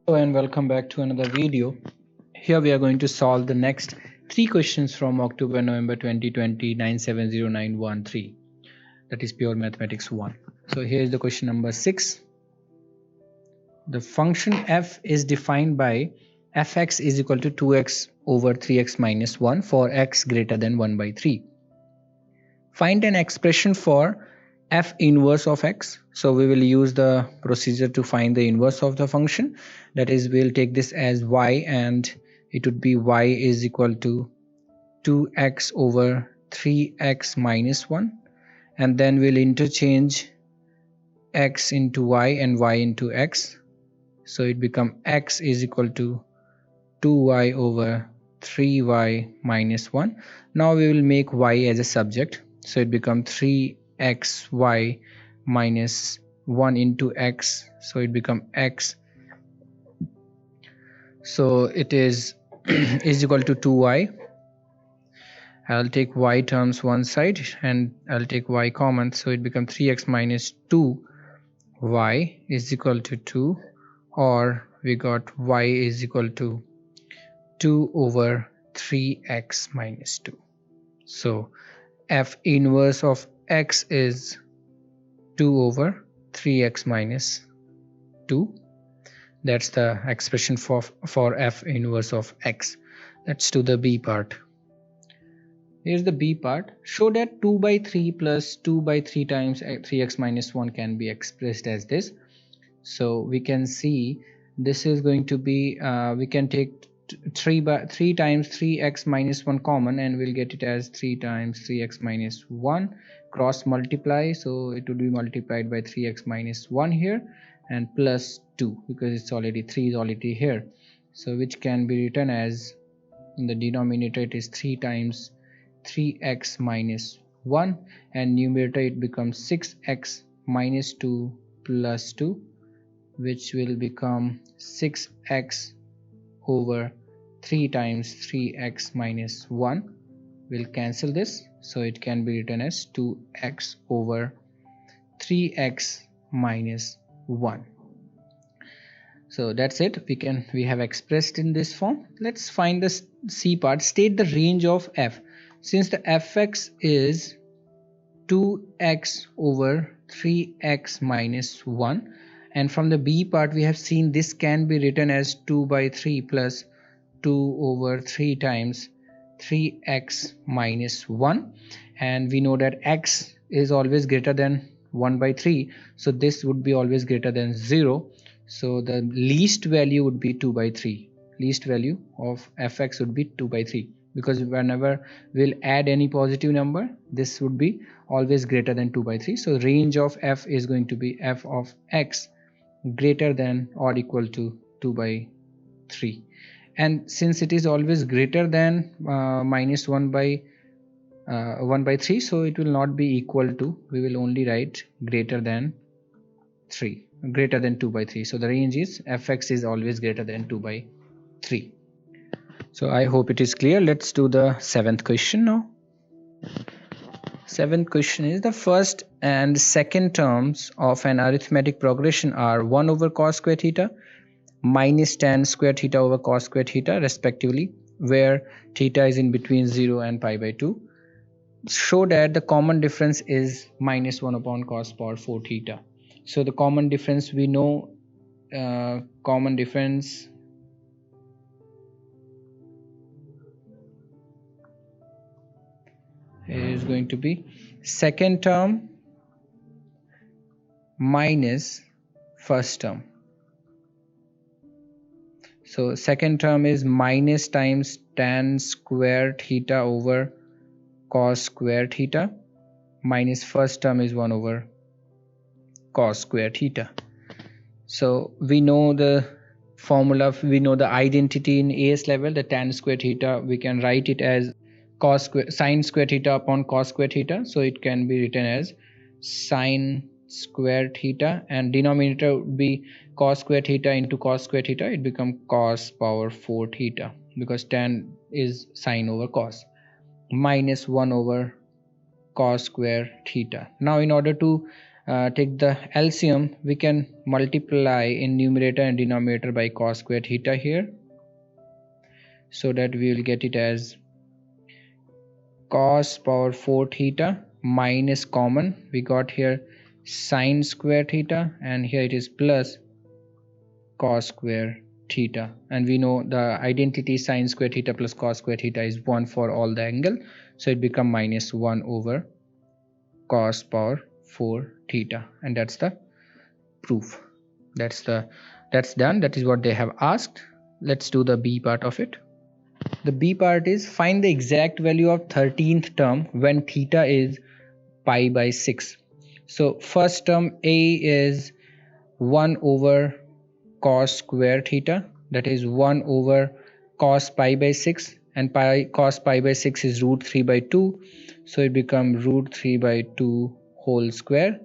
Hello and welcome back to another video. Here we are going to solve the next three questions from October-November 2020 9709113. That is pure mathematics 1. So here is the question number 6. The function f is defined by fx is equal to 2x over 3x minus 1 for x greater than 1 by 3. Find an expression for f inverse of x. So we will use the procedure to find the inverse of the function. That is, we'll take this as y, and it would be y is equal to 2x over 3x minus 1, and then we'll interchange x into y and y into x. So it become x is equal to 2y over 3y minus 1. Now we will make y as a subject. So it becomes 3xy minus 1 into x. So it becomes x. So it is is equal to 2y. I'll take y terms one side and I'll take y common. So it becomes 3x minus 2y is equal to 2, or we got y is equal to 2 over 3x minus 2. So f inverse of x is 2 over 3x minus 2. That's the expression for f inverse of x. Let's do the b part. Here's the b part. Show that 2 by 3 plus 2 by 3 times 3x minus 1 can be expressed as this. So we can see this is going to be, we can take 3 times 3x minus 1 common, and we'll get it as 3 times 3x minus 1, cross multiply, so it would be multiplied by 3x minus 1 here, and plus 2 because it's already 3 is already here, so which can be written as, in the denominator it is 3 times 3x minus 1, and numerator it becomes 6x minus 2 plus 2, which will become 6x over 3 times 3x minus 1. We'll cancel this, so it can be written as 2x over 3x minus 1. So that's it. We have expressed in this form. Let's find the c part. State the range of f. Since the fx is 2x over 3x minus 1, and from the b part we have seen this can be written as 2 by 3 plus 2 over 3 times 3x minus 1, and we know that x is always greater than 1 by 3, so this would be always greater than 0. So the least value would be 2 by 3. Least value of fx would be 2 by 3, because whenever we'll add any positive number, this would be always greater than 2 by 3. So range of f is going to be f of x greater than or equal to 2 by 3. And since it is always greater than minus 1 by 3, so it will not be equal to, we will only write greater than 3, greater than 2 by 3. So the range is fx is always greater than 2 by 3. So I hope it is clear. Let's do the 7th question now. 7th question is, the first and second terms of an arithmetic progression are 1 over cos square theta minus tan square theta over cos square theta respectively, where theta is in between 0 and pi by 2. Show that the common difference is minus 1 upon cos power 4 theta. So the common difference, we know common difference is going to be second term minus first term. So second term is minus times tan square theta over cos square theta, minus first term is 1 over cos square theta. So we know the formula, we know the identity in AS level, the tan square theta, we can write it as sine square theta upon cos square theta. So it can be written as sine square theta, and denominator would be cos square theta into cos square theta. It becomes cos power 4 theta, because tan is sine over cos, minus 1 over cos square theta. Now in order to take the LCM, we can multiply in numerator and denominator by cos square theta here, so that we will get it as cos power 4 theta minus common, we got here sine square theta, and here it is plus cos square theta, and we know the identity sine square theta plus cos square theta is 1 for all the angle, so it become minus 1 over cos power 4 theta, and that's the proof. That's done. That is what they have asked. Let's do the B part of it. The B part is find the exact value of 13th term when theta is pi by 6. So first term A is 1 over cos square theta, that is 1 over cos pi by 6, and cos pi by 6 is root 3 by 2, so it becomes root 3 by 2 whole square,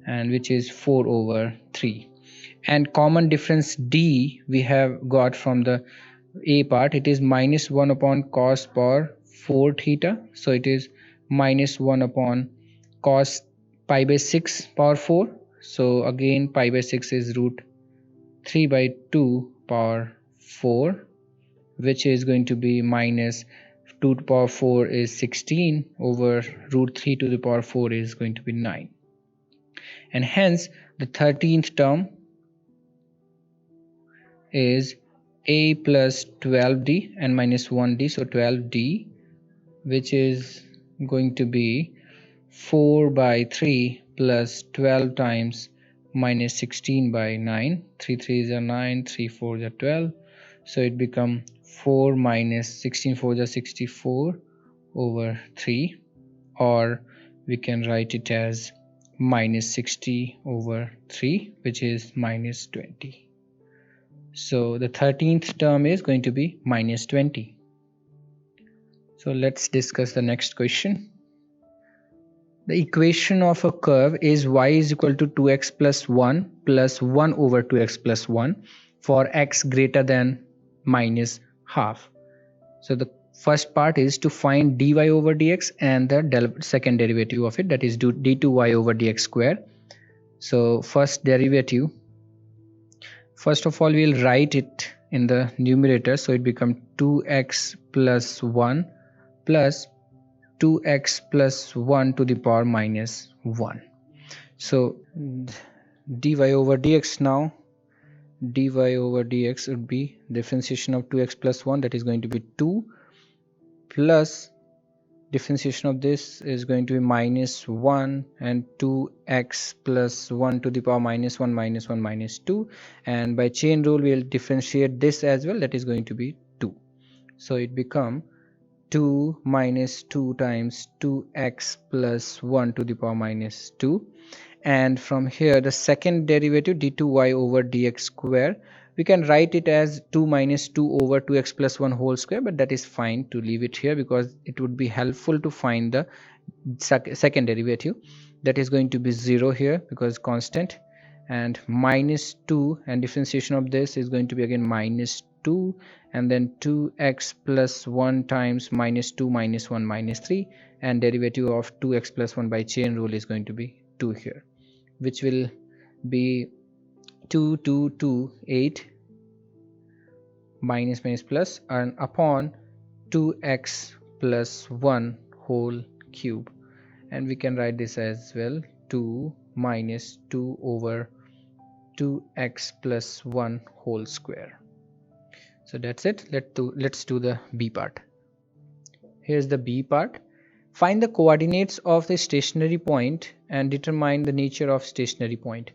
and which is 4 over 3. And common difference D we have got from the A part, it is minus 1 upon cos power 4 theta, so it is minus 1 upon cos pi by 6 power 4, so again pi by 6 is root 3 by 2 power 4, which is going to be minus 2 to the power 4 is 16 over root 3 to the power 4 is going to be 9. And hence the 13th term is A plus 12D and minus 1D, so 12D, which is going to be 4 by 3 plus 12 times minus 16 by 9, 3 3s are 9, 3 4s are 12, so it become 4 minus 16 4s are 64 over 3, or we can write it as minus 60 over 3, which is minus 20. So the 13th term is going to be minus 20. So let's discuss the next question. The equation of a curve is y is equal to 2x plus 1 over 2x plus 1 for x greater than minus half. So the first part is to find dy over dx and the second derivative of it, that is d2y over dx square. So first derivative, first of all we'll write it in the numerator, so it becomes 2x plus 1 plus 2x plus 1 to the power minus 1. So dy over dx, now dy over dx would be differentiation of 2x plus 1, that is going to be 2, plus differentiation of this is going to be minus 1, and 2x plus 1 to the power minus 1 minus 1 minus 2, and by chain rule we will differentiate this as well, that is going to be 2. So it become 2 minus 2 times 2x plus 1 to the power minus 2, and from here the second derivative d2y over dx square, we can write it as 2 minus 2 over 2x plus 1 whole square, but that is fine to leave it here because it would be helpful to find the second derivative, that is going to be 0 here because constant, and minus 2, and differentiation of this is going to be again minus 2, and then 2x plus 1 times minus 2 minus 1 minus 3, and derivative of 2x plus 1 by chain rule is going to be 2 here, which will be 2 2 2 8 minus minus plus, and upon 2x plus 1 whole cube, and we can write this as well 2 minus 2 over 2x plus 1 whole square. So that's it. Let's do the B part. Here's the B part. Find the coordinates of the stationary point and determine the nature of stationary point.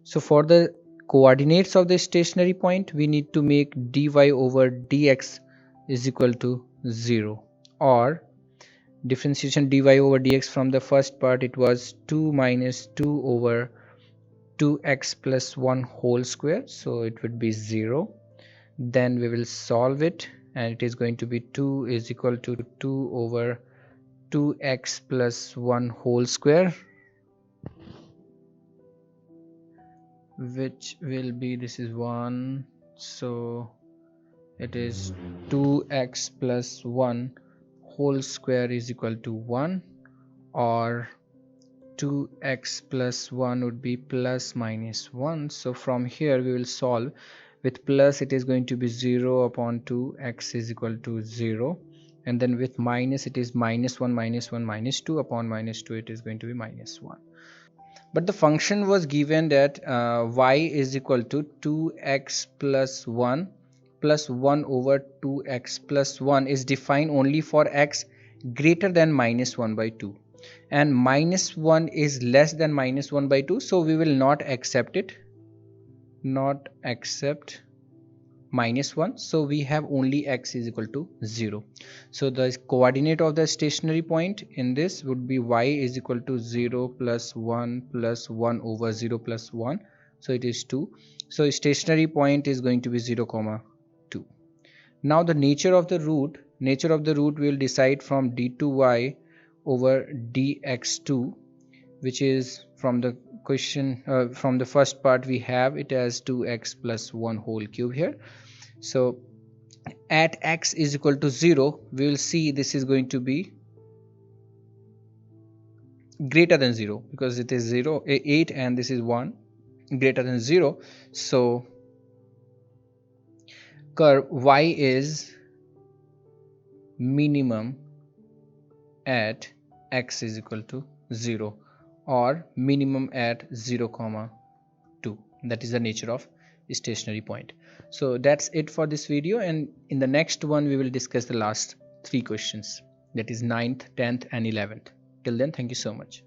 So for the coordinates of the stationary point, we need to make dy over dx is equal to 0, or differentiation dy over dx from the first part, it was 2 minus 2 over 2x plus 1 whole square, so it would be 0. Then we will solve it, and it is going to be 2 is equal to 2 over 2x plus 1 whole square, which will be, this is 1, so it is 2x plus 1 whole square is equal to 1, or 2x plus 1 would be plus minus 1. So from here we will solve. With plus it is going to be 0 upon 2, x is equal to 0, and then with minus it is minus 1 minus 1 minus 2, upon minus 2 it is going to be minus 1. But the function was given that y is equal to 2x plus 1 plus 1 over 2x plus 1 is defined only for x greater than minus 1 by 2, and minus 1 is less than minus 1 by 2, so we will not accept it, not accept minus 1. So we have only x is equal to 0. So the coordinate of the stationary point in this would be y is equal to 0 plus 1 plus 1 over 0 plus 1, so it is 2. So stationary point is going to be 0 comma 2. Now the nature of the root will decide from d2y over dx2, which is from the question, from the first part we have it as 2x plus 1 whole cube here. So at x is equal to 0, we will see this is going to be greater than 0, because it is 0 8 and this is 1, greater than 0. So curve y is minimum at x is equal to 0, or minimum at 0 comma 2. That is the nature of stationary point. So that's it for this video, and in the next one we will discuss the last 3 questions, that is 9th, 10th and 11th. Till then, thank you so much.